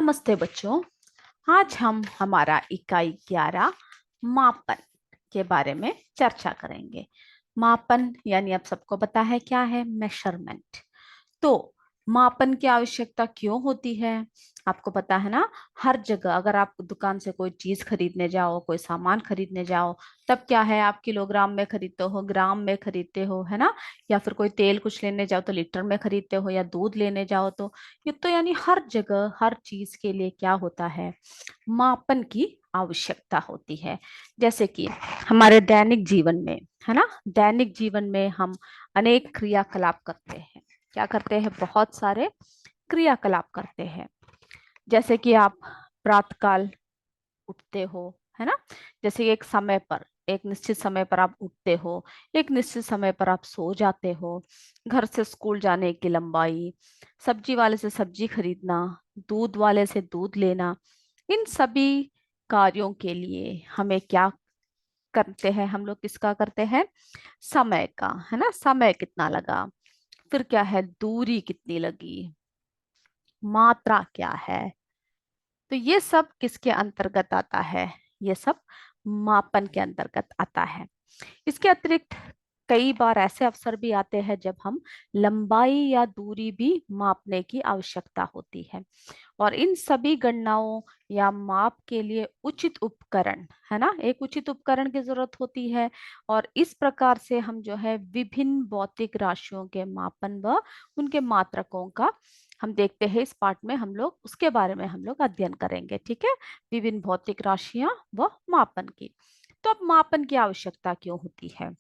नमस्ते बच्चों। आज हम हमारा इकाई 11 मापन के बारे में चर्चा करेंगे। मापन यानी आप सबको पता है क्या है? मेजरमेंट। तो मापन की आवश्यकता क्यों होती है? आपको पता है ना, हर जगह अगर आप दुकान से कोई चीज खरीदने जाओ, कोई सामान खरीदने जाओ, तब क्या है, आप किलोग्राम में खरीदते हो, ग्राम में खरीदते हो, है ना? या फिर कोई तेल कुछ लेने जाओ तो लीटर में खरीदते हो, या दूध लेने जाओ तो ये तो यानी हर जगह हर चीज के लिए क्या होता है? मापन की आवश्यकता होती है। जैसे कि हमारे दैनिक जीवन में, है ना, दैनिक जीवन में हम अनेक क्रियाकलाप करते हैं। क्या करते हैं? बहुत सारे क्रियाकलाप करते हैं। जैसे कि आप प्रातःकाल उठते हो, है ना? जैसे एक समय पर, एक निश्चित समय पर आप उठते हो, एक निश्चित समय पर आप सो जाते हो। घर से स्कूल जाने की लंबाई, सब्जी वाले से सब्जी खरीदना, दूध वाले से दूध लेना, इन सभी कार्यों के लिए हमें क्या करते हैं? हम लोग किसका करते हैं? समय का, है ना? समय कितना लगा, फिर क्या है, दूरी कितनी लगी, मात्रा क्या है। तो ये सब किसके अंतर्गत आता है? ये सब मापन के अंतर्गत आता है। इसके अतिरिक्त कई बार ऐसे अवसर भी आते हैं जब हम लंबाई या दूरी भी मापने की आवश्यकता होती है। और इन सभी गणनाओं या माप के लिए उचित उपकरण, है ना, एक उचित उपकरण की जरूरत होती है। और इस प्रकार से हम जो है विभिन्न भौतिक राशियों के मापन व उनके मात्रकों का हम देखते हैं। इस पाठ में हम लोग उसके बारे में हम लोग अध्ययन करेंगे, ठीक है? विभिन्न भौतिक राशियां व मापन की। तो अब मापन की आवश्यकता क्यों होती है?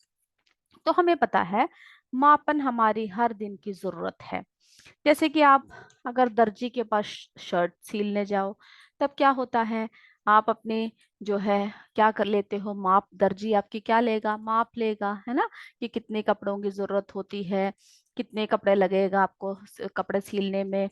तो हमें पता है मापन हमारी हर दिन की जरूरत है। जैसे कि आप अगर दर्जी के पास शर्ट सिलने जाओ, तब क्या होता है, आप अपने जो है क्या कर लेते हो, माप। दर्जी आपकी क्या लेगा? माप लेगा, है ना, कि कितने कपड़ों की जरूरत होती है, कितने कपड़े लगेगा आपको कपड़े सिलने में।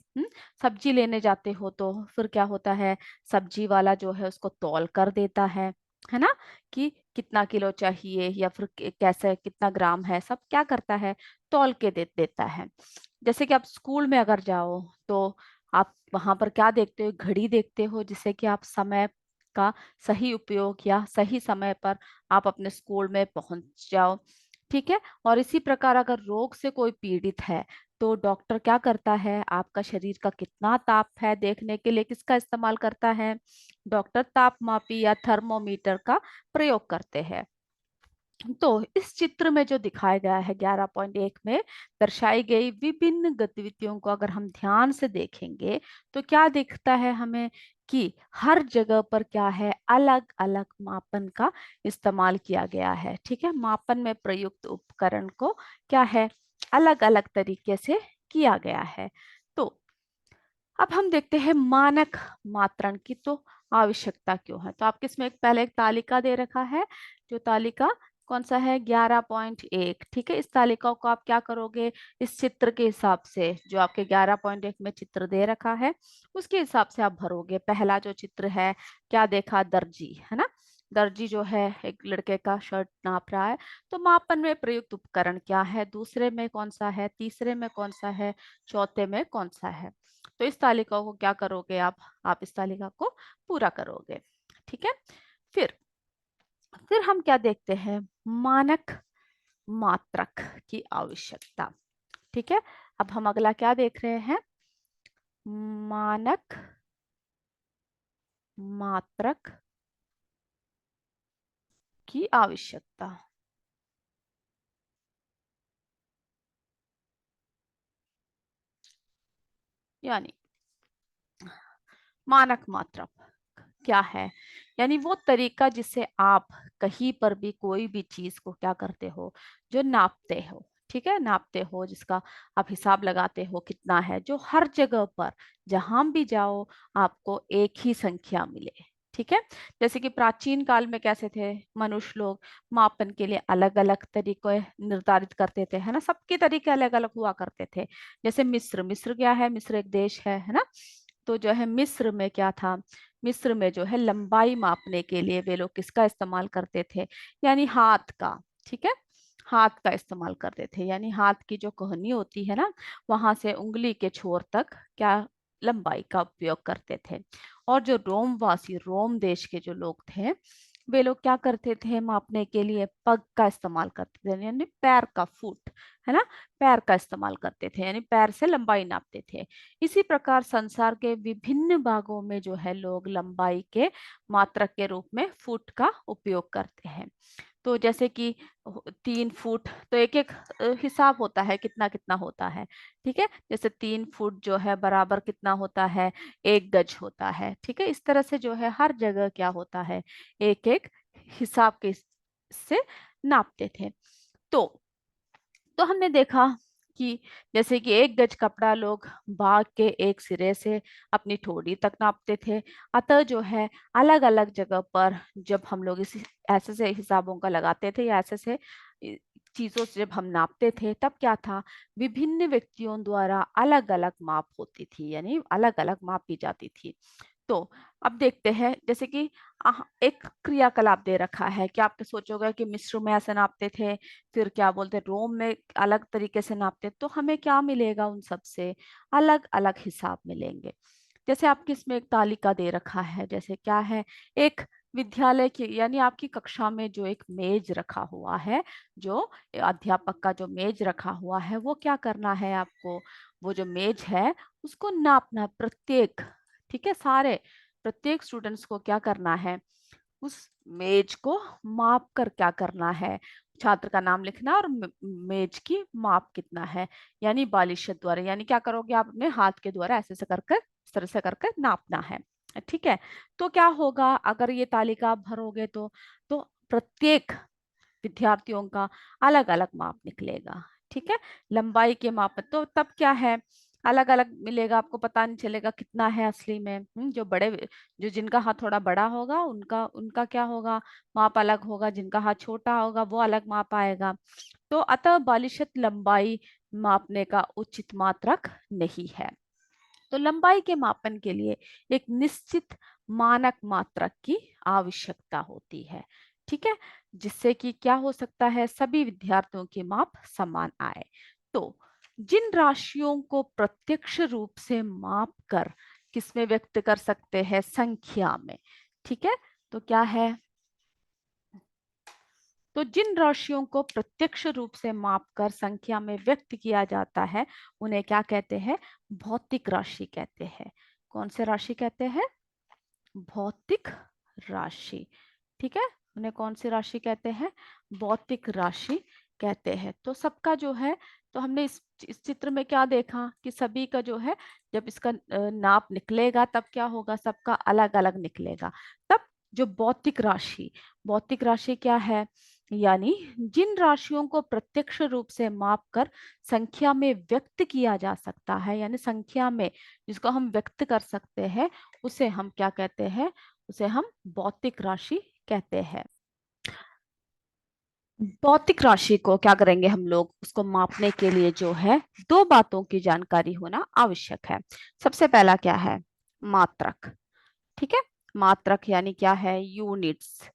सब्जी लेने जाते हो तो फिर क्या होता है, सब्जी वाला जो है उसको तौल कर देता है ना, कि कितना किलो चाहिए या फिर कैसे कितना ग्राम है, सब क्या करता है, तौल के देता है। जैसे कि आप स्कूल में अगर जाओ तो आप वहां पर क्या देखते हो? घड़ी देखते हो, जिससे कि आप समय का सही उपयोग या सही समय पर आप अपने स्कूल में पहुंच जाओ, ठीक है? और इसी प्रकार अगर रोग से कोई पीड़ित है तो डॉक्टर क्या करता है, आपका शरीर का कितना ताप है देखने के लिए किसका इस्तेमाल करता है? डॉक्टर तापमापी या थर्मोमीटर का प्रयोग करते हैं। तो इस चित्र में जो दिखाया गया है 11.1 में दर्शाई गई विभिन्न गतिविधियों को अगर हम ध्यान से देखेंगे तो क्या दिखता है हमें? कि हर जगह पर क्या है, अलग अलग मापन का इस्तेमाल किया गया है, ठीक है? मापन में प्रयुक्त उपकरण को क्या है, अलग अलग तरीके से किया गया है। तो अब हम देखते हैं मानक मात्रण की तो आवश्यकता क्यों है। तो आपके इसमें पहले एक तालिका दे रखा है, जो तालिका कौन सा है? 11.1, ठीक है? इस तालिका को आप क्या करोगे, इस चित्र के हिसाब से, जो आपके 11.1 में चित्र दे रखा है उसके हिसाब से आप भरोगे। पहला जो चित्र है, क्या देखा? दर्जी, है ना? दर्जी जो है एक लड़के का शर्ट नाप रहा है। तो मापन में प्रयुक्त उपकरण क्या है? दूसरे में कौन सा है? तीसरे में कौन सा है? चौथे में कौन सा है? तो इस तालिका को क्या करोगे आप इस तालिका को पूरा करोगे, ठीक है? फिर फिर हम क्या देखते हैं? मानक मात्रक की आवश्यकता, ठीक है? अब हम अगला क्या देख रहे हैं? मानक मात्रक की आवश्यकता। यानी मानक मात्रक क्या है? यानी वो तरीका जिससे आप कहीं पर भी कोई भी चीज को क्या करते हो, जो नापते हो, ठीक है? नापते हो, जिसका आप हिसाब लगाते हो कितना है, जो हर जगह पर जहां भी जाओ आपको एक ही संख्या मिले, ठीक है? जैसे कि प्राचीन काल में कैसे थे मनुष्य लोग, मापन के लिए अलग अलग तरीके निर्धारित करते थे, है ना? सबके तरीके अलग अलग हुआ करते थे। जैसे मिस्र, मिस्र क्या है? मिस्र एक देश है ना? तो जो है मिस्र में क्या था, मिस्र में जो है लंबाई मापने के लिए वे लोग किसका इस्तेमाल करते थे? यानी हाथ का, ठीक है? हाथ का इस्तेमाल करते थे। यानी हाथ की जो कोहनी होती है ना, वहां से उंगली के छोर तक क्या लंबाई का उपयोग करते थे। और जो रोमवासी, रोम देश के जो लोग थे, वे लोग क्या करते थे मापने के लिए? पग का इस्तेमाल करते थे, यानी पैर का, फुट, है ना, पैर का इस्तेमाल करते थे, यानी पैर से लंबाई नापते थे। इसी प्रकार संसार के विभिन्न भागों में जो है लोग लंबाई के मात्रक के रूप में फुट का उपयोग करते हैं। तो जैसे कि 3 फुट, तो एक एक हिसाब होता है कितना कितना होता है। ठीक है, जैसे 3 फुट जो है बराबर कितना होता है? 1 गज होता है। ठीक है, इस तरह से जो है हर जगह क्या होता है? एक एक हिसाब के से नापते थे। तो हमने देखा कि जैसे कि 1 गज कपड़ा लोग बाग के एक सिरे से अपनी ठोड़ी तक नापते थे। अतः जो है अलग अलग जगह पर जब हम लोग इस ऐसे से हिसाबों का लगाते थे या ऐसे से चीजों से जब हम नापते थे, तब क्या था? विभिन्न व्यक्तियों द्वारा अलग अलग माप होती थी, यानी अलग अलग मापी जाती थी। तो अब देखते हैं, जैसे कि एक क्रियाकलाप दे रखा है कि आप सोचोगे कि मिस्र में ऐसे नापते थे, फिर क्या बोलते हैं रोम में अलग तरीके से नापते, तो हमें क्या मिलेगा? उन सब से अलग अलग हिसाब मिलेंगे। जैसे आपकी इसमें एक तालिका दे रखा है, जैसे क्या है? एक विद्यालय की, यानी आपकी कक्षा में जो एक मेज रखा हुआ है, जो अध्यापक का जो मेज रखा हुआ है, वो क्या करना है आपको? वो जो मेज है उसको नापना है, प्रत्येक, ठीक है, सारे प्रत्येक स्टूडेंट्स को क्या करना है? उस मेज को माप कर क्या करना है? छात्र का नाम लिखना और मेज की माप कितना है, यानी बालिशत द्वारा, यानी क्या करोगे आप? अपने हाथ के द्वारा ऐसे से कर कर, इस तरह से कर कर नापना है। ठीक है, तो क्या होगा अगर ये तालिका आप भरोगे? तो प्रत्येक विद्यार्थियों का अलग अलग माप निकलेगा। ठीक है, लंबाई के माप, तो तब क्या है? अलग अलग मिलेगा, आपको पता नहीं चलेगा कितना है असली में। जो बड़े, जो जिनका हाथ थोड़ा बड़ा होगा उनका उनका क्या होगा? माप अलग होगा। जिनका हाथ छोटा होगा वो अलग माप आएगा। तो अतः बालिशत लंबाई मापने का उचित मात्रक नहीं है। तो लंबाई के मापन के लिए एक निश्चित मानक मात्रक की आवश्यकता होती है। ठीक है, जिससे कि क्या हो सकता है? सभी विद्यार्थियों की माप समान आए। तो जिन राशियों को प्रत्यक्ष रूप से माप कर किसमें व्यक्त कर सकते हैं? संख्या में। ठीक है, तो क्या है? तो जिन राशियों को प्रत्यक्ष रूप से मापकर संख्या में व्यक्त किया जाता है, उन्हें क्या कहते हैं? भौतिक राशि कहते हैं। कौन से राशि कहते हैं? भौतिक राशि। ठीक है, उन्हें कौन सी राशि कहते हैं? भौतिक राशि कहते हैं। तो सबका जो है, तो हमने इस चित्र में क्या देखा कि सभी का जो है, जब इसका नाप निकलेगा तब क्या होगा? सबका अलग अलग निकलेगा। तब जो भौतिक राशि क्या है? यानी जिन राशियों को प्रत्यक्ष रूप से माप कर संख्या में व्यक्त किया जा सकता है, यानी संख्या में जिसको हम व्यक्त कर सकते हैं, उसे हम क्या कहते हैं? उसे हम भौतिक राशि कहते हैं। भौतिक राशि को क्या करेंगे हम लोग? उसको मापने के लिए जो है दो बातों की जानकारी होना आवश्यक है। सबसे पहला क्या है? मात्रक। ठीक है, मात्रक यानी क्या है? यूनिट्स।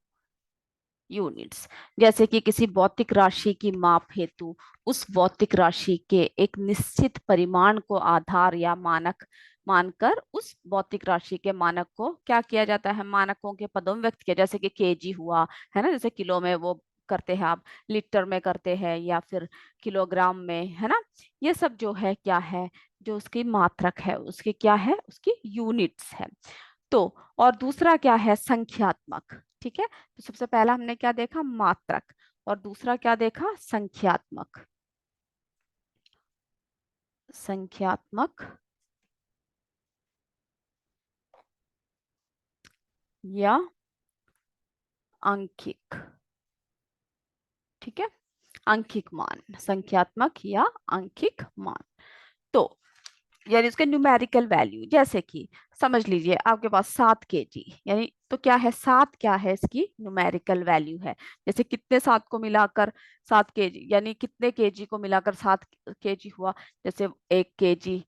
यूनिट्स, जैसे कि किसी भौतिक राशि की माप हेतु उस भौतिक राशि के एक निश्चित परिमाण को आधार या मानक मानकर उस भौतिक राशि के मानक को क्या किया जाता है? मानकों के पदों में व्यक्त किया, जैसे कि केजी हुआ, है ना, जैसे किलो में वो करते हैं आप, लीटर में करते हैं, या फिर किलोग्राम में, है ना। ये सब जो है क्या है? जो उसकी मात्रक है, उसकी क्या है? उसकी यूनिट्स है। तो और दूसरा क्या है? संख्यात्मक। ठीक है, तो सबसे पहला हमने क्या देखा? मात्रक। और दूसरा क्या देखा? संख्यात्मक। संख्यात्मक या अंकिक। ठीक है, अंकिक मान, संख्यात्मक या अंकिक मान। तो यानी इसके न्यूमेरिकल वैल्यू, जैसे कि समझ लीजिए आपके पास 7 केजी, यानी तो क्या है? 7 क्या है? इसकी न्यूमेरिकल वैल्यू है। जैसे कितने 7 को मिलाकर 7 केजी, यानी कितने केजी को मिलाकर 7 केजी हुआ? जैसे 1 केजी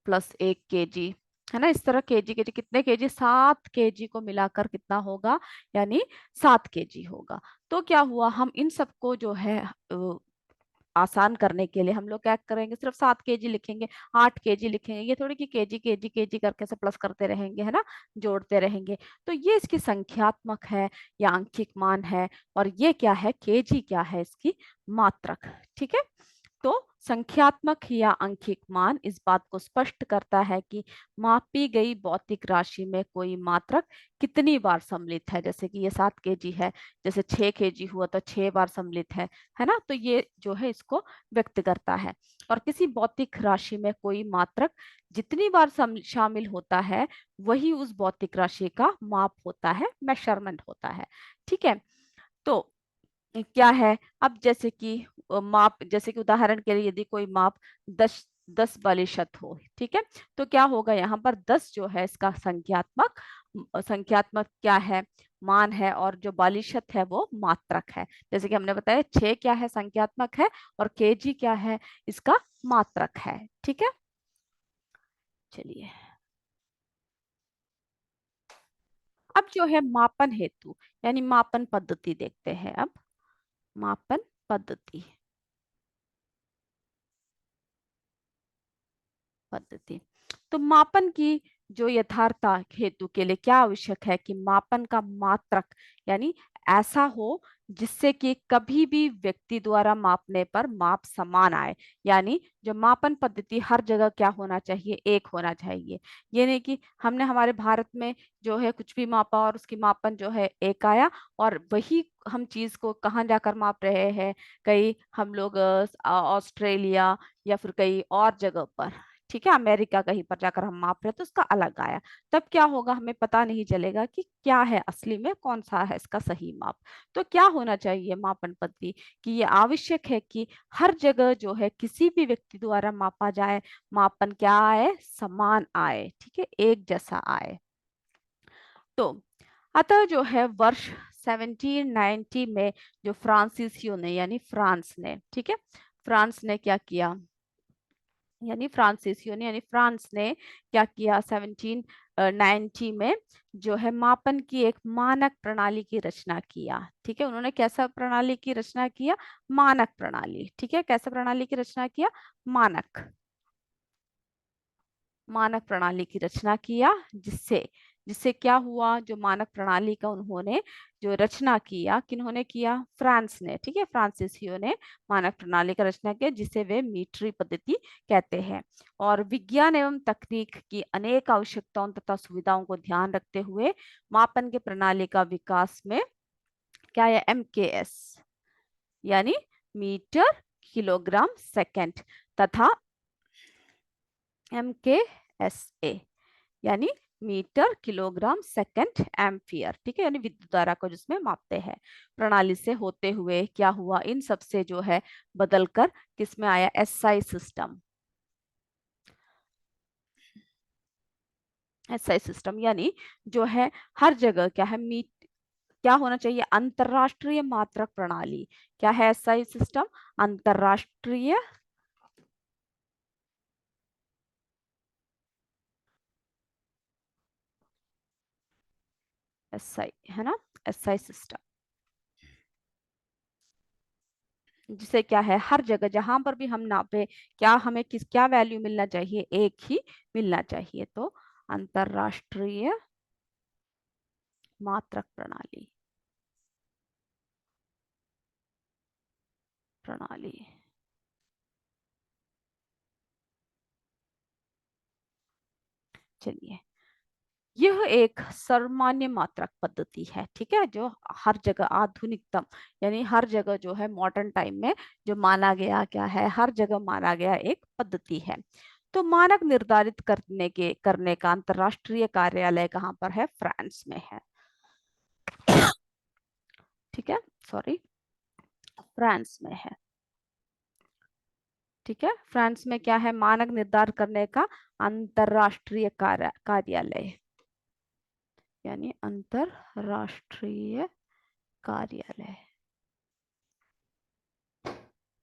प्लस 1 केजी, है ना, इस तरह केजी केजी कितने केजी? 7 केजी को मिलाकर कितना होगा? यानी 7 केजी होगा। तो क्या हुआ? हम इन सबको जो है आसान करने के लिए हम लोग क्या करेंगे, सिर्फ 7 kg लिखेंगे, 8 kg लिखेंगे। ये थोड़ी कि केजी केजी केजी करके से प्लस करते रहेंगे, है ना, जोड़ते रहेंगे। तो ये इसकी संख्यात्मक है या आंशिक मान है, और ये क्या है, केजी क्या है, इसकी मात्रक। ठीक है। तो संख्यात्मक या अंकित मान इस बात को स्पष्ट करता है कि मापी गई भौतिक राशि में कोई मात्रक कितनी बार सम्मिलित है। जैसे कि ये 7 kg है, जैसे 6 kg हुआ तो 6 बार सम्मिलित है ना। तो ये जो है इसको व्यक्त करता है। और किसी भौतिक राशि में कोई मात्रक जितनी बार शामिल होता है, वही उस भौतिक राशि का माप होता है, मेजरमेंट होता है। ठीक है। तो क्या है, अब जैसे कि माप, जैसे कि उदाहरण के लिए यदि कोई माप 10% हो, ठीक है, तो क्या होगा, यहाँ पर 10 जो है इसका संख्यात्मक क्या है, मान है, और जो 42 है वो मात्रक है। जैसे कि हमने बताया 6 क्या है, संख्यात्मक है, और केजी क्या है, इसका मात्रक है। ठीक है। चलिए, अब जो है मापन हेतु यानी मापन पद्धति देखते हैं। अब मापन पद्धति। तो मापन की जो यथार्थता हेतु के लिए क्या आवश्यक है कि मापन का मात्रक यानी ऐसा हो जिससे कि कभी भी व्यक्ति द्वारा मापने पर माप समान आए। यानी जो मापन पद्धति हर जगह क्या होना चाहिए, एक होना चाहिए। ये नहीं कि हमने हमारे भारत में जो है कुछ भी मापा और उसकी मापन जो है एक आया, और वही हम चीज को कहाँ जाकर माप रहे हैं, कहीं हम लोग ऑस्ट्रेलिया या फिर कहीं और जगह पर, ठीक है, अमेरिका कहीं पर जाकर हम माप रहे हैं, तो उसका अलग आया। तब क्या होगा, हमें पता नहीं चलेगा कि क्या है असली में, कौन सा है इसका सही माप। तो क्या होना चाहिए मापन पद्धति, कि ये आवश्यक है कि हर जगह जो है किसी भी व्यक्ति द्वारा मापा जाए, मापन क्या आए, समान आए, ठीक है, एक जैसा आए। तो अतः जो है वर्ष 1790 में जो फ्रांसीसियों ने यानी फ्रांस ने, ठीक है, फ्रांस ने क्या किया, यानी फ्रांसीसियों ने यानी फ्रांस ने क्या किया, 1790 में जो है मापन की एक मानक प्रणाली की रचना किया। ठीक है, उन्होंने कैसा प्रणाली की रचना किया, मानक प्रणाली। ठीक है, कैसा प्रणाली की रचना किया, मानक मानक प्रणाली की रचना किया, जिससे जिससे क्या हुआ, जो मानक प्रणाली का उन्होंने जो रचना किया, किन्होंने किया, फ्रांस ने, ठीक है, फ्रांसीसियों ने मानक प्रणाली का रचना किया, जिसे वे मीट्री पद्धति कहते हैं। और विज्ञान एवं तकनीक की अनेक आवश्यकताओं तथा सुविधाओं को ध्यान रखते हुए मापन के प्रणाली का विकास में क्या है, MKS यानी मीटर किलोग्राम सेकंड, तथा MKSA यानी मीटर किलोग्राम सेकंड एम्पियर, ठीक है, यानी विद्युत धारा को जिसमें मापते हैं, प्रणाली से होते हुए क्या हुआ, इन सब से जो है बदलकर किसमें आया, SI सिस्टम। SI सिस्टम यानी जो है हर जगह क्या है, मीट क्या होना चाहिए, अंतरराष्ट्रीय मात्रक प्रणाली। क्या है SI सिस्टम, अंतरराष्ट्रीय SI, है ना, SI सिस्टम, जिसे क्या है हर जगह जहां पर भी हम नापे, क्या हमें क्या वैल्यू मिलना चाहिए, एक ही मिलना चाहिए। तो अंतरराष्ट्रीय मात्रक प्रणाली प्रणाली चलिए, यह एक सर्वमान्य मात्रक पद्धति है, ठीक है, जो हर जगह आधुनिकतम यानी हर जगह जो है मॉडर्न टाइम में जो माना गया, क्या है, हर जगह माना गया एक पद्धति है। तो मानक निर्धारित करने का अंतरराष्ट्रीय कार्यालय कहाँ पर है, फ्रांस में है। ठीक है, सॉरी, फ्रांस में है। ठीक है, फ्रांस में क्या है, मानक निर्धारित करने का अंतरराष्ट्रीय कार्यालय यानी अंतरराष्ट्रीय कार्यालय,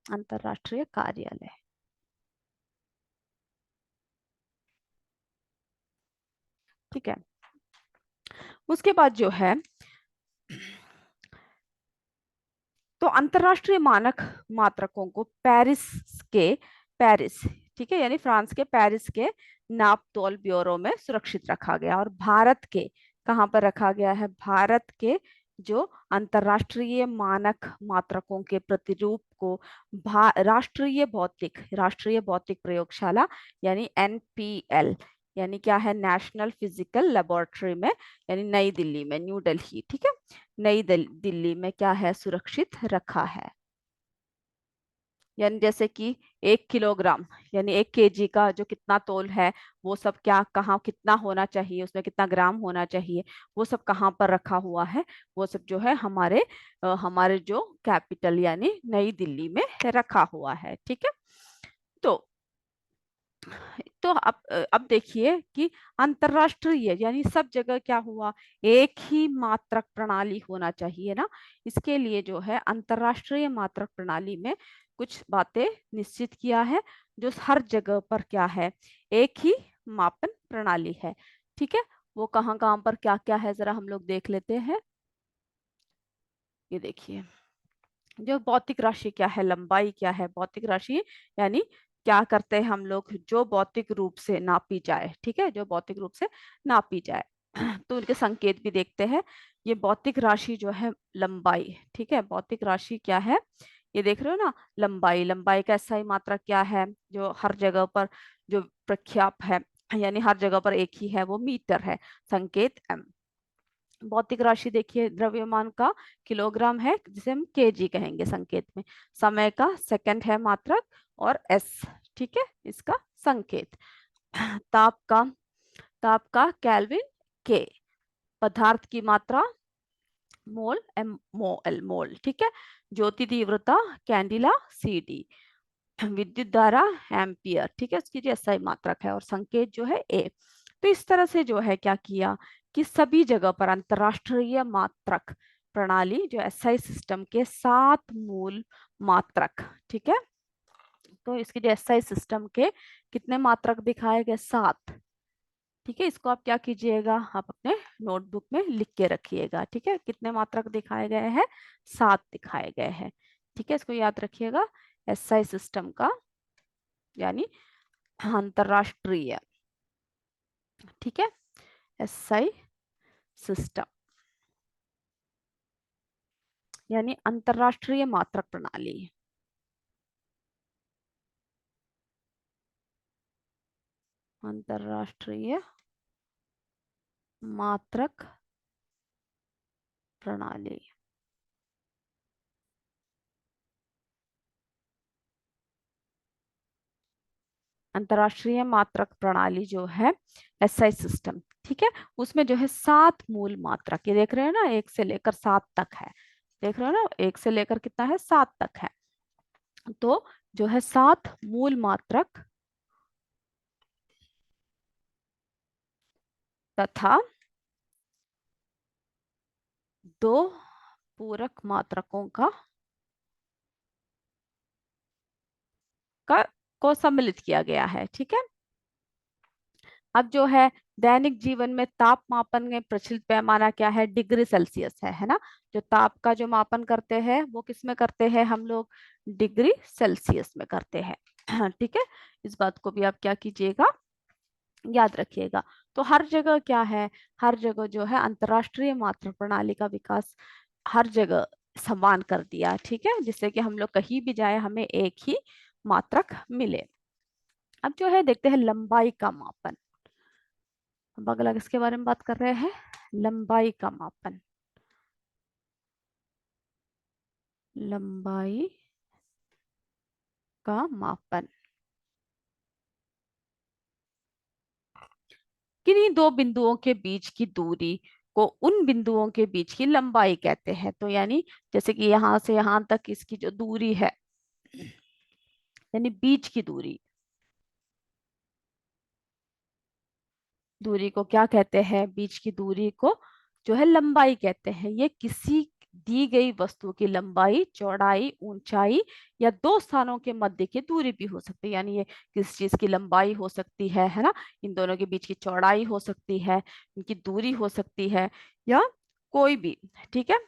अंतरराष्ट्रीय कार्यालय। ठीक है, उसके बाद जो है तो अंतरराष्ट्रीय मानक मात्रकों को पेरिस, ठीक है, यानी फ्रांस के पेरिस के नाप तोल ब्यूरो में सुरक्षित रखा गया। और भारत के कहाँ पर रखा गया है? भारत के जो अंतरराष्ट्रीय मानक मात्रकों के प्रतिरूप को राष्ट्रीय भौतिक प्रयोगशाला यानी एनपीएल, यानी क्या है, नेशनल फिजिकल लेबोरेटरी में, यानी नई दिल्ली में, न्यू दिल्ली, ठीक है, नई दिल्ली में क्या है, सुरक्षित रखा है। यानी जैसे कि 1 किलोग्राम यानी 1 केजी का जो कितना तोल है, वो सब क्या कहाँ कितना होना चाहिए, उसमें कितना ग्राम होना चाहिए, वो सब कहाँ पर रखा हुआ है, वो सब जो है हमारे जो कैपिटल यानी नई दिल्ली में रखा हुआ है, ठीक है। तो अब देखिए कि अंतरराष्ट्रीय यानी सब जगह क्या हुआ, एक ही मात्रक प्रणाली होना चाहिए ना। इसके लिए जो है अंतरराष्ट्रीय मात्रक प्रणाली में कुछ बातें निश्चित किया है, जो हर जगह पर क्या है, एक ही मापन प्रणाली है, ठीक है। वो कहाँ कहाँ पर क्या क्या है, जरा हम लोग देख लेते हैं। ये देखिए, जो भौतिक राशि क्या है, लंबाई क्या है, भौतिक राशि यानी क्या करते हैं हम लोग, जो भौतिक रूप से नापी जाए, ठीक है, जो भौतिक रूप से नापी जाए तो उनके संकेत भी देखते हैं। ये भौतिक राशि जो है लंबाई, ठीक है, भौतिक राशि क्या है, ये देख रहे हो ना, लंबाई, लंबाई का SI मात्रा क्या है, जो हर जगह पर जो प्रख्याप है, यानी हर जगह पर एक ही है, वो मीटर है, संकेत M। भौतिक राशि देखिए, द्रव्यमान का किलोग्राम है, जिसे हम केजी कहेंगे संकेत में, समय का सेकंड है मात्रक, और एस, ठीक है, इसका संकेत। ताप का केल्विन के, पदार्थ की मात्रा मोल, MOL मोल, ठीक है, ज्योति तीव्रता कैंडिला CD, विद्युत धारा एम्पियर, ठीक है, उसकी जो SI मात्रक है, और संकेत जो है A। तो इस तरह से जो है क्या किया कि सभी जगह पर अंतरराष्ट्रीय मात्रक प्रणाली जो SI सिस्टम के 7 मूल मात्रक, ठीक है, तो इसके जो SI सिस्टम के कितने मात्रक दिखाए गए, 7, ठीक है। इसको आप क्या कीजिएगा, आप अपने नोटबुक में लिख के रखिएगा, ठीक है, कितने मात्रक दिखाए गए हैं, 7 दिखाए गए हैं, ठीक है, इसको याद रखिएगा। SI सिस्टम का यानी अंतरराष्ट्रीय, ठीक है, SI सिस्टम यानी अंतरराष्ट्रीय मात्रक प्रणाली, अंतरराष्ट्रीय मात्रक प्रणाली। अंतरराष्ट्रीय मात्रक प्रणाली जो है SI सिस्टम, ठीक है, उसमें जो है 7 मूल मात्रक, ये देख रहे हैं ना, 1 से लेकर 7 तक है, देख रहे हो ना, 1 से लेकर कितना है, 7 तक है। तो जो है 7 मूल मात्रक तथा 2 पूरक मात्रकों का को सम्मिलित किया गया है, ठीक है। अब जो है दैनिक जीवन में ताप मापन में प्रचलित पैमाना क्या है, डिग्री सेल्सियस है ना। जो ताप का जो मापन करते हैं वो किस में करते हैं हम लोग, डिग्री सेल्सियस में करते हैं ठीक है, इस बात को भी आप क्या कीजिएगा, याद रखिएगा। तो हर जगह क्या है, हर जगह जो है अंतरराष्ट्रीय मात्रक प्रणाली का विकास हर जगह समान कर दिया, ठीक है, जिससे कि हम लोग कहीं भी जाए हमें एक ही मात्रक मिले। अब जो है देखते हैं लंबाई का मापन। अब अगला किसके बारे में बात कर रहे हैं, लंबाई का मापन। लंबाई का मापन किन्हीं 2 बिंदुओं के बीच की दूरी को उन बिंदुओं के बीच की लंबाई कहते हैं। तो यानी जैसे कि यहां से यहां तक इसकी जो दूरी है, यानी बीच की दूरी, दूरी को क्या कहते हैं, बीच की दूरी को जो है लंबाई कहते हैं। ये किसी दी गई वस्तु की लंबाई, चौड़ाई, ऊंचाई या 2 स्थानों के मध्य की दूरी भी हो सकती है। यानी ये किस चीज की लंबाई हो सकती है ना, इन दोनों के बीच की चौड़ाई हो सकती है, इनकी दूरी हो सकती है, या कोई भी, ठीक है,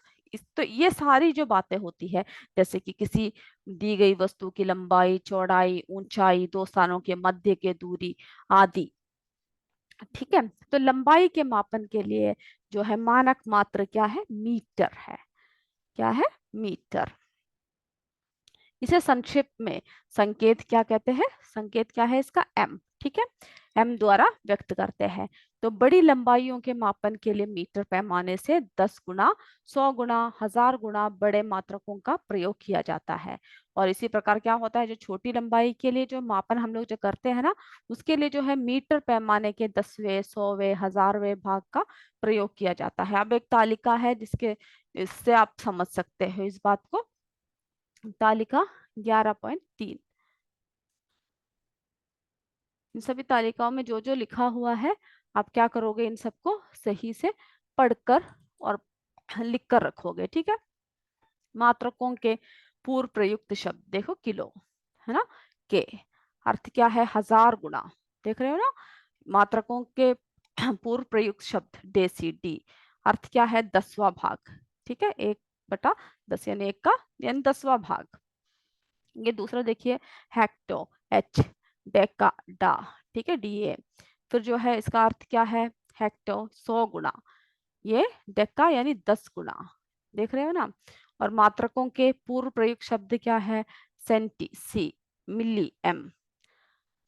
तो ये सारी जो बातें होती है, जैसे कि किसी दी गई वस्तु की लंबाई, चौड़ाई, ऊंचाई, दो स्थानों के मध्य के दूरी आदि। ठीक है, तो लंबाई के मापन के लिए जो है मानक मात्र क्या है, मीटर है। क्या है, मीटर। इसे संक्षिप्त में संकेत क्या कहते हैं, संकेत क्या है इसका, एम। ठीक है, एम द्वारा व्यक्त करते हैं। तो बड़ी लंबाइयों के मापन के लिए मीटर पैमाने से 10 गुना, 100 गुना, 1000 गुना बड़े मात्रकों का प्रयोग किया जाता है। और इसी प्रकार क्या होता है, जो छोटी लंबाई के लिए जो मापन हम लोग जो करते हैं ना, उसके लिए जो है मीटर पैमाने के 10वें, 100वें, 1000वें भाग का प्रयोग किया जाता है। अब एक तालिका है जिसके, इससे आप समझ सकते हो इस बात को। तालिका 11.3, इन सभी तालिकाओं में जो जो लिखा हुआ है, आप क्या करोगे, इन सबको सही से पढ़कर और लिख कर रखोगे। ठीक है, मात्रकों के पूर्व प्रयुक्त शब्द देखो, किलो है ना, के अर्थ क्या है, 1000 गुना। देख रहे हो ना, मात्रकों के पूर्व प्रयुक्त शब्द डेसी, डी अर्थ क्या है, 10वां भाग। ठीक है, 1/10 यानी 1 का यानी 10वां भाग। ये दूसरा देखिए, हेक्टो, एच, डेका, डा। ठीक है, डीए। फिर जो है इसका अर्थ क्या है, हेक्टो 100 गुना, ये डेका यानी 10 गुना। देख रहे हो ना। और मात्रकों के पूर्व प्रयुक्त शब्द क्या है, सेंटी, सी, मिली, एम।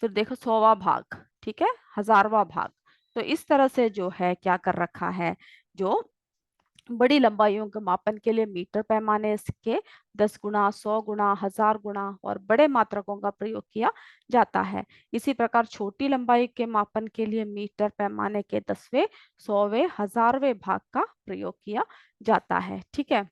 फिर देखो 100वां भाग, ठीक है, 1000वां भाग। तो इस तरह से जो है क्या कर रखा है, जो बड़ी लंबाइयों के मापन के लिए मीटर पैमाने के 10 गुना, 100 गुना, 1000 गुना और बड़े मात्रकों का प्रयोग किया जाता है। इसी प्रकार छोटी लंबाई के मापन के लिए मीटर पैमाने के 10वें, 100वें, 1000वें भाग का प्रयोग किया जाता है। ठीक है,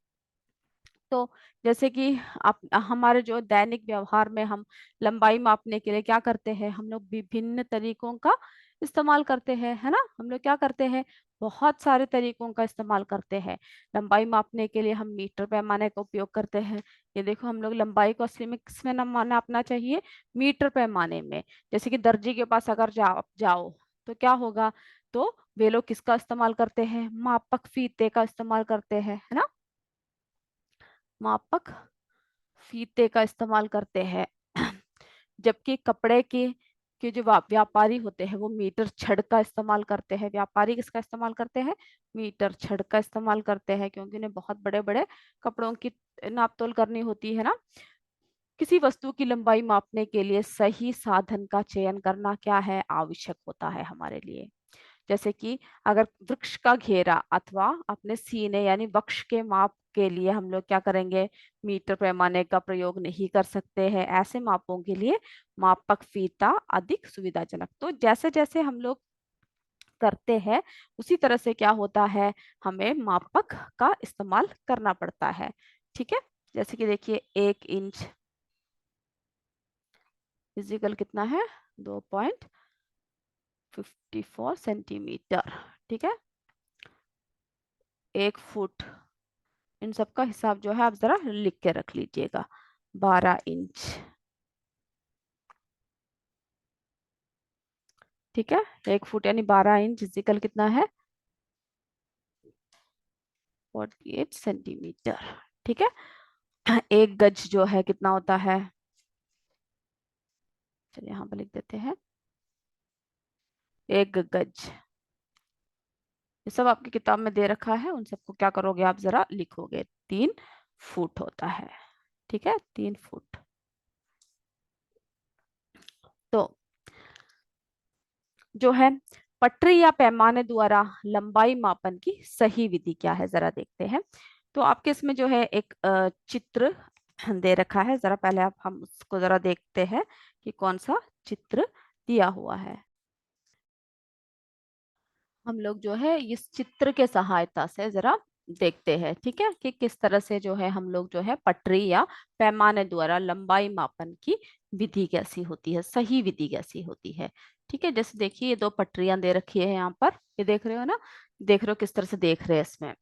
तो जैसे कि आप हमारे जो दैनिक व्यवहार में हम लंबाई मापने के लिए क्या करते हैं, हम लोग विभिन्न तरीकों का इस्तेमाल करते हैं, है ना। हम लोग क्या करते हैं, बहुत सारे तरीकों का इस्तेमाल करते हैं। लंबाई मापने के लिए हम मीटर पैमाने का उपयोग करते हैं। ये देखो, हम लोग लंबाई को असली में किसमें नापना चाहिए, मीटर पैमाने में। जैसे कि दर्जी के पास अगर जाओ तो क्या होगा, तो वे लोग किसका इस्तेमाल करते हैं, मापक फीते का इस्तेमाल करते हैं, है ना। मापक फीते का इस्तेमाल करते हैं। जबकि कपड़े के जो व्यापारी होते हैं वो मीटर छड़ का इस्तेमाल करते हैं। व्यापारी किसका इस्तेमाल करते हैं, मीटर छड़ का इस्तेमाल करते हैं, क्योंकि उन्हें बहुत बड़े बड़े कपड़ों की नाप तोल करनी होती है ना। किसी वस्तु की लंबाई मापने के लिए सही साधन का चयन करना क्या है, आवश्यक होता है हमारे लिए। जैसे कि अगर वृक्ष का घेरा अथवा अपने सीने यानी वक्ष के माप के लिए हम लोग क्या करेंगे, मीटर पैमाने का प्रयोग नहीं कर सकते हैं। ऐसे मापों के लिए मापक फीता अधिक सुविधाजनक। तो जैसे जैसे हम लोग करते हैं उसी तरह से क्या होता है, हमें मापक का इस्तेमाल करना पड़ता है। ठीक है, जैसे कि देखिए 1 इंच इजिकल कितना है, 2.54 सेंटीमीटर। ठीक है, 1 फुट, इन सब का हिसाब जो है आप जरा लिख के रख लीजिएगा। 12 इंच। ठीक है, 1 फुट यानी 12 इंच इजिकल कितना है, 48 सेंटीमीटर। ठीक है, 1 गज जो है कितना होता है, चलिए यहाँ पर लिख देते हैं, 1 गज। ये सब आपकी किताब में दे रखा है, उन सबको क्या करोगे आप जरा लिखोगे। 3 फुट होता है। ठीक है, 3 फुट। तो जो है पटरी या पैमाने द्वारा लंबाई मापन की सही विधि क्या है, जरा देखते हैं। तो आपके इसमें जो है एक चित्र दे रखा है, जरा पहले आप हम उसको जरा देखते हैं कि कौन सा चित्र दिया हुआ है। हम लोग जो है इस चित्र के सहायता से जरा देखते हैं, ठीक है, कि किस तरह से जो है हम लोग जो है पटरी या पैमाने द्वारा लंबाई मापन की विधि कैसी होती है, सही विधि कैसी होती है। ठीक है, जैसे देखिए ये 2 पटरियां दे रखी है यहाँ पर, ये देख रहे हो ना, देख रहे हो किस तरह से देख रहे हैं इसमें।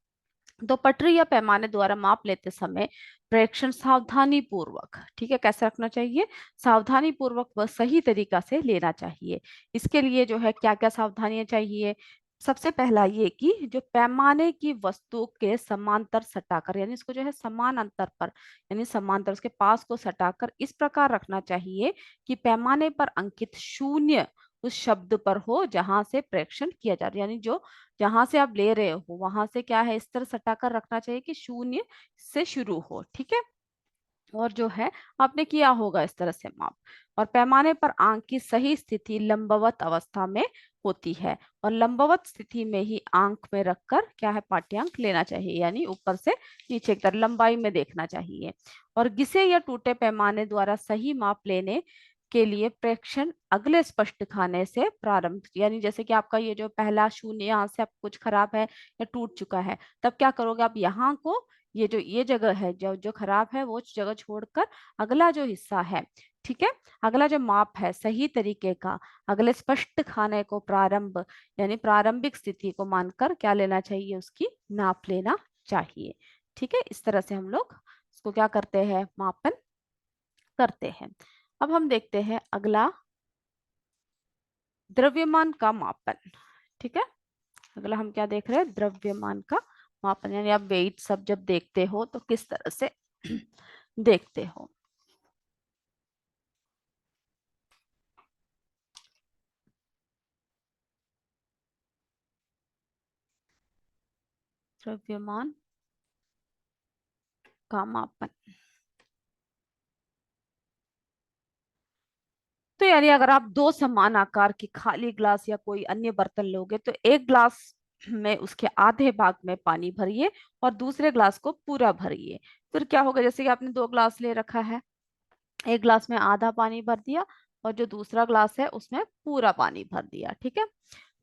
तो पटरी या पैमाने द्वारा माप लेते समय प्रेक्षण सावधानी पूर्वक, ठीक है, कैसे रखना चाहिए, सावधानी पूर्वक व सही तरीका से लेना चाहिए। इसके लिए जो है क्या क्या सावधानियां चाहिए, सबसे पहला ये कि जो पैमाने की वस्तु के समांतर सटाकर, यानी इसको जो है समान अंतर पर, यानी समांतर उसके पास को सटाकर इस प्रकार रखना चाहिए कि पैमाने पर अंकित शून्य उस शब्द पर हो जहां से प्रेक्षण किया जा रहा है, यानी जो जहां से आप ले रहे हो वहां से क्या है इस तरह सटाकर रखना चाहिए कि शून्य से शुरू हो। ठीक है, और जो है आपने किया होगा इस तरह से माप। और पैमाने पर आंक की सही स्थिति लंबवत अवस्था में होती है, और लंबवत स्थिति में ही आंक में रखकर क्या है पाठ्यांक लेना चाहिए, यानी ऊपर से नीचे की तरफ लंबाई में देखना चाहिए। और घिसे या टूटे पैमाने द्वारा सही माप लेने के लिए प्रेक्षण अगले स्पष्ट खाने से प्रारंभ, यानी जैसे कि आपका ये जो पहला शून्य यहाँ से आपको कुछ खराब है या टूट चुका है, तब क्या करोगे आप यहाँ को, ये जो ये जगह है जो जो खराब है वो जगह छोड़कर अगला जो हिस्सा है, ठीक है, अगला जो माप है सही तरीके का, अगले स्पष्ट खाने को प्रारंभ यानी प्रारंभिक स्थिति को मानकर क्या लेना चाहिए, उसकी नाप लेना चाहिए। ठीक है, इस तरह से हम लोग इसको क्या करते हैं, मापन करते हैं। अब हम देखते हैं अगला, द्रव्यमान का मापन। ठीक है, अगला हम क्या देख रहे हैं, द्रव्यमान का मापन, यानी आप वेट सब जब देखते हो तो किस तरह से देखते हो। द्रव्यमान का मापन, तो यानी अगर आप दो समान आकार की खाली ग्लास या कोई अन्य बर्तन लोगे तो एक ग्लास में उसके आधे भाग में पानी भरिए और दूसरे ग्लास को पूरा भरिए। फिर क्या होगा, जैसे कि आपने दो ग्लास ले रखा है, एक ग्लास में आधा पानी भर दिया और जो दूसरा ग्लास है उसमें पूरा पानी भर दिया। ठीक है,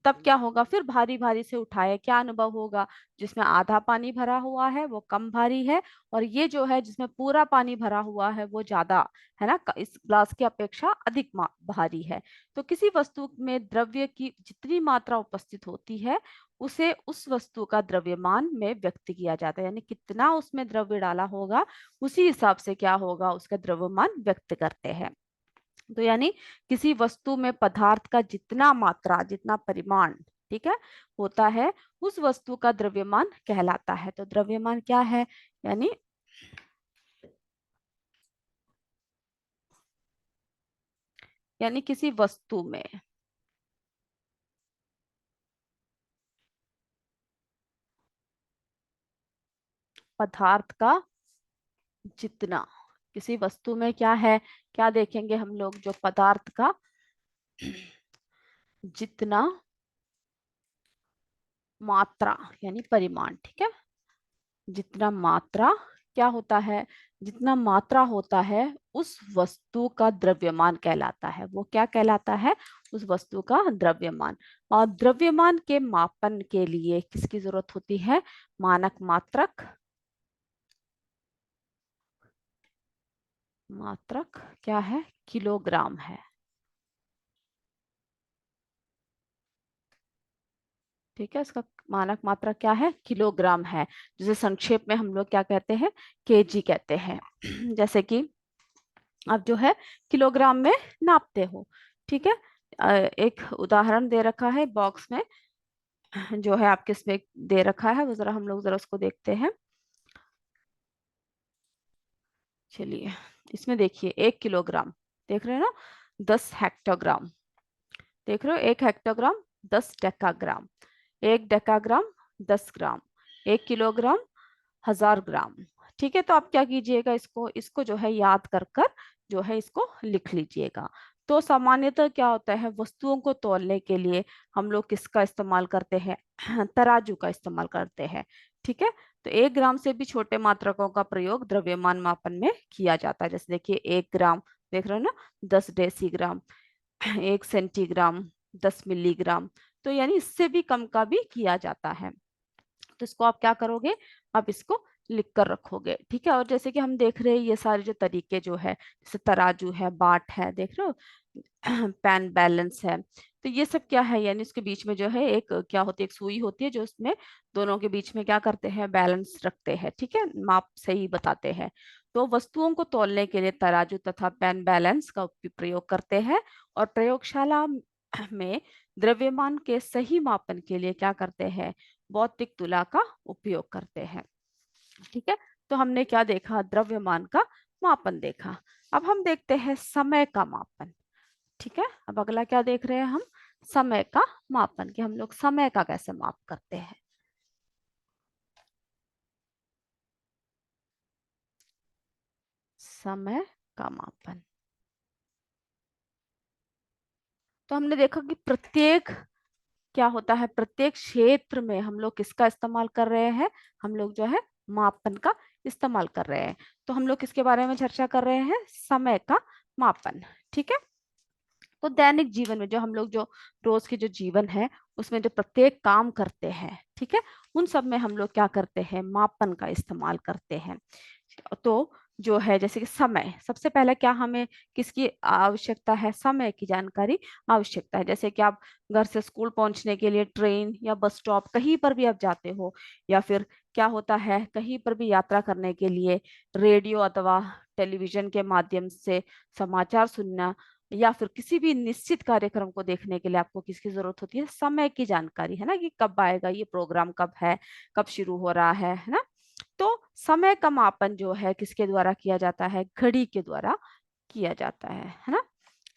तब क्या होगा, फिर भारी भारी से उठाए क्या अनुभव होगा, जिसमें आधा पानी भरा हुआ है वो कम भारी है, और ये जो है जिसमें पूरा पानी भरा हुआ है वो ज्यादा है ना, इस ग्लास की अपेक्षा अधिक भारी है। तो किसी वस्तु में द्रव्य की जितनी मात्रा उपस्थित होती है उसे उस वस्तु का द्रव्यमान में व्यक्त किया जाता है, यानी कितना उसमें द्रव्य डाला होगा उसी हिसाब से क्या होगा उसका द्रव्यमान व्यक्त करते हैं। तो यानी किसी वस्तु में पदार्थ का जितना मात्रा जितना परिमाण, ठीक है, होता है उस वस्तु का द्रव्यमान कहलाता है। तो द्रव्यमान क्या है, यानी किसी वस्तु में पदार्थ का जितना, किसी वस्तु में क्या है, क्या देखेंगे हम लोग, जो पदार्थ का जितना मात्रा यानी परिमाण, ठीक है, जितना मात्रा क्या होता है, जितना मात्रा होता है उस वस्तु का द्रव्यमान कहलाता है। वो क्या कहलाता है, उस वस्तु का द्रव्यमान। और द्रव्यमान के मापन के लिए किसकी जरूरत होती है, मानक मात्रक। मात्रक क्या है, किलोग्राम है। ठीक है, इसका मानक मात्रा क्या है, किलोग्राम है, जिसे संक्षेप में हम लोग क्या कहते हैं, केजी कहते हैं। जैसे कि आप जो है किलोग्राम में नापते हो। ठीक है, एक उदाहरण दे रखा है बॉक्स में, जो है आपके इसमें दे रखा है, वो जरा हम लोग जरा उसको देखते हैं। चलिए, इसमें देखिए 1 किलोग्राम, देख रहे हो ना, 10 हेक्टोग्राम, देख रहे हो, 1 हेक्टोग्राम 10 डेकाग्राम, 1 डेकाग्राम 10 ग्राम, 1 किलोग्राम 1000 ग्राम। ठीक है, तो आप क्या कीजिएगा, इसको इसको जो है याद कर कर जो है इसको लिख लीजिएगा। तो सामान्यतः क्या होता है, वस्तुओं को तौलने के लिए हम लोग किसका इस्तेमाल करते हैं, तराजू का इस्तेमाल करते हैं। ठीक है, तो 1 ग्राम से भी छोटे मात्रकों का प्रयोग द्रव्यमान मापन में किया जाता है। जैसे देखिए 1 ग्राम, देख रहे हो ना, 10 डेसीग्राम, 1 सेंटीग्राम, 10 मिलीग्राम, तो यानी इससे भी कम का भी किया जाता है। तो इसको आप क्या करोगे, आप इसको लिख कर रखोगे। ठीक है, और जैसे कि हम देख रहे हैं ये सारे जो तरीके जो है, जैसे तराजू है, बाट है, देख रहे हो, पैन बैलेंस है, तो ये सब क्या है, यानी इसके बीच में जो है एक क्या होती है, एक सुई होती है जो उसमें दोनों के बीच में क्या करते हैं, बैलेंस रखते हैं। ठीक है, माप सही बताते हैं। तो वस्तुओं को तौलने के लिए तराजू तथा पैन बैलेंस का प्रयोग करते हैं। और प्रयोगशाला में द्रव्यमान के सही मापन के लिए क्या करते हैं, भौतिक तुला का उपयोग करते हैं। ठीक है, तो हमने क्या देखा, द्रव्यमान का मापन देखा। अब हम देखते हैं समय का मापन। ठीक है, अब अगला क्या देख रहे हैं हम, समय का मापन, कि हम लोग समय का कैसे माप करते हैं। समय का मापन, तो हमने देखा कि प्रत्येक क्या होता है, प्रत्येक क्षेत्र में हम लोग किसका इस्तेमाल कर रहे हैं, हम लोग जो है मापन का इस्तेमाल कर रहे हैं। तो हम लोग किसके बारे में चर्चा कर रहे हैं, समय का मापन। ठीक है, तो दैनिक जीवन में जो हम लोग जो रोज के जो जीवन है उसमें जो प्रत्येक काम करते हैं, ठीक है, उन सब में हम लोग क्या करते हैं, मापन का इस्तेमाल करते हैं। तो जो है जैसे कि समय, सबसे पहले क्या हमें किसकी आवश्यकता है, समय की जानकारी आवश्यकता है। जैसे कि आप घर से स्कूल पहुंचने के लिए ट्रेन या बस स्टॉप कहीं पर भी आप जाते हो, या फिर क्या होता है कहीं पर भी यात्रा करने के लिए रेडियो अथवा टेलीविजन के माध्यम से समाचार सुनना, या फिर किसी भी निश्चित कार्यक्रम को देखने के लिए आपको किसकी जरूरत होती है, समय की जानकारी, है ना, कि कब आएगा ये प्रोग्राम, कब है, कब शुरू हो रहा है ना। तो समय का मापन जो है किसके द्वारा किया जाता है, घड़ी के द्वारा किया जाता है ना।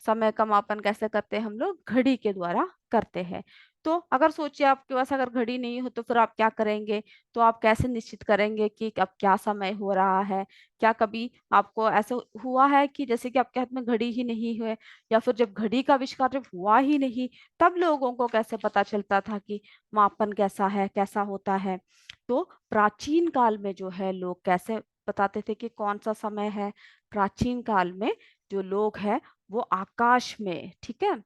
समय का मापन कैसे करते हैं हम लोग, घड़ी के द्वारा करते हैं। तो अगर सोचिए आपके पास अगर घड़ी नहीं हो तो फिर आप क्या करेंगे, तो आप कैसे निश्चित करेंगे कि अब क्या समय हो रहा है। क्या कभी आपको ऐसे हुआ है कि जैसे कि आपके हाथ में घड़ी ही नहीं है, या फिर जब घड़ी का आविष्कार जब हुआ ही नहीं, तब लोगों को कैसे पता चलता था कि मापन कैसा है, कैसा होता है। तो प्राचीन काल में जो है लोग कैसे बताते थे कि कौन सा समय है, प्राचीन काल में जो लोग हैं वो आकाश में, ठीक है,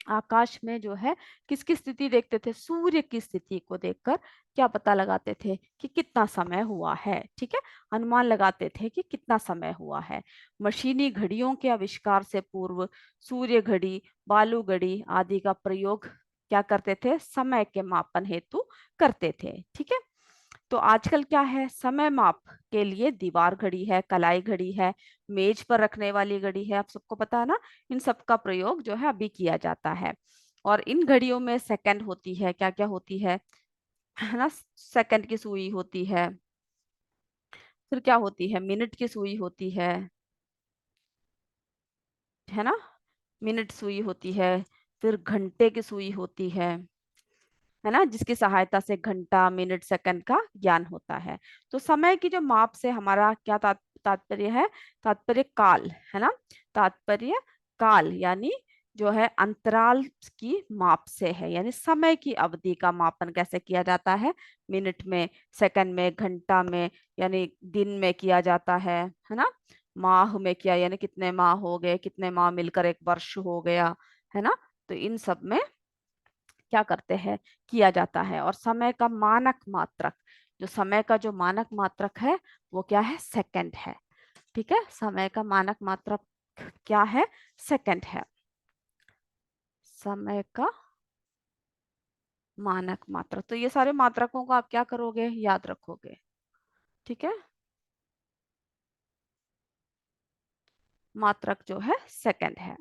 आकाश में जो है किसकी स्थिति देखते थे, सूर्य की स्थिति को देखकर क्या पता लगाते थे कि कितना समय हुआ है। ठीक है, अनुमान लगाते थे कि कितना समय हुआ है। मशीनी घड़ियों के आविष्कार से पूर्व सूर्य घड़ी, बालू घड़ी आदि का प्रयोग क्या करते थे, समय के मापन हेतु करते थे। ठीक है, तो आजकल क्या है, समय माप के लिए दीवार घड़ी है, कलाई घड़ी है, मेज पर रखने वाली घड़ी है, आप सबको पता है ना, इन सब का प्रयोग जो है अभी किया जाता है। और इन घड़ियों में सेकंड होती है, क्या क्या होती है ना, सेकंड की सुई होती फिर क्या होती है, मिनट की सुई होती है ना, मिनट सुई होती है, फिर घंटे की सुई होती है ना, जिसकी सहायता से घंटा, मिनट, सेकंड का ज्ञान होता है। तो समय की जो माप से हमारा क्या तात्पर्य है, तात्पर्य काल, है ना, तात्पर्य काल यानी जो है अंतराल की माप से है, यानी समय की अवधि का मापन कैसे किया जाता है, मिनट में, सेकंड में, घंटा में, यानी दिन में किया जाता है ना, माह में किया यानी कितने माह हो गए, कितने माह मिलकर एक वर्ष हो गया, है ना। तो इन सब में क्या करते हैं, किया जाता है। और समय का मानक मात्रक, जो समय का जो मानक मात्रक है वो क्या है, सेकंड है। ठीक है, समय का मानक मात्रक क्या है, सेकंड है, समय का मानक मात्रक। तो ये सारे मात्रकों को आप क्या करोगे, याद रखोगे। ठीक है, मात्रक जो है सेकंड है।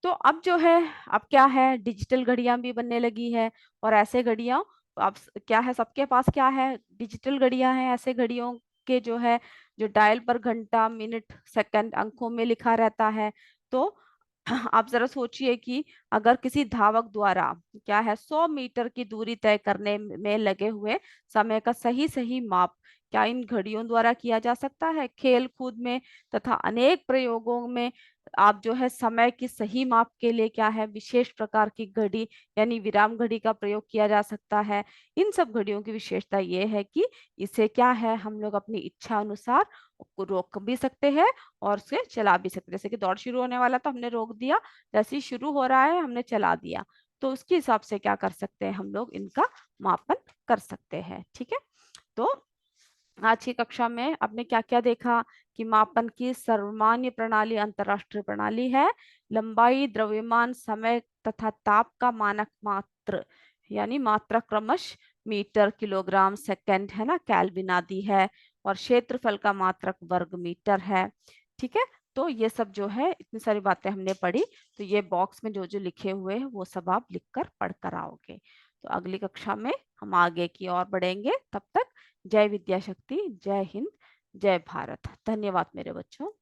तो अब जो है, अब क्या है, डिजिटल घड़ियां भी बनने लगी है। और ऐसे घड़ियां अब क्या है, सबके पास क्या है, डिजिटल घड़ियां हैं। ऐसे घड़ियों के जो है, जो डायल पर घंटा, मिनट, सेकंड अंकों में लिखा रहता है। तो आप जरा सोचिए कि अगर किसी धावक द्वारा क्या है 100 मीटर की दूरी तय करने में लगे हुए समय का सही सही माप क्या इन घड़ियों द्वारा किया जा सकता है। खेल कूद में तथा अनेक प्रयोगों में आप जो है समय की सही माप के लिए क्या है, विशेष प्रकार की घड़ी यानी विराम घड़ी का प्रयोग किया जा सकता है। इन सब घड़ियों की विशेषता ये है कि इसे क्या है, हम लोग अपनी इच्छा अनुसार को रोक भी सकते हैं और उसे चला भी सकते हैं। जैसे कि दौड़ शुरू होने वाला तो हमने रोक दिया, जैसे ही शुरू हो रहा है हमने चला दिया। तो उसके हिसाब से क्या कर सकते हैं, हम लोग इनका मापन कर सकते हैं। ठीक है, तो आज की कक्षा में आपने क्या क्या देखा, कि मापन की सर्वमान्य प्रणाली अंतरराष्ट्रीय प्रणाली है। लंबाई, द्रव्यमान, समय तथा ताप का मानक मात्र यानी मात्रा क्रमश मीटर, किलोग्राम, सेकंड, है ना, केल्विन आदि है। और क्षेत्रफल का मात्रक वर्ग मीटर है। ठीक है, तो ये सब जो है, इतनी सारी बातें हमने पढ़ी, तो ये बॉक्स में जो जो लिखे हुए हैं वो सब आप लिखकर पढ़ कर आओगे। तो अगली कक्षा में हम आगे की ओर बढ़ेंगे। तब तक जय विद्या शक्ति, जय हिंद, जय भारत। धन्यवाद मेरे बच्चों।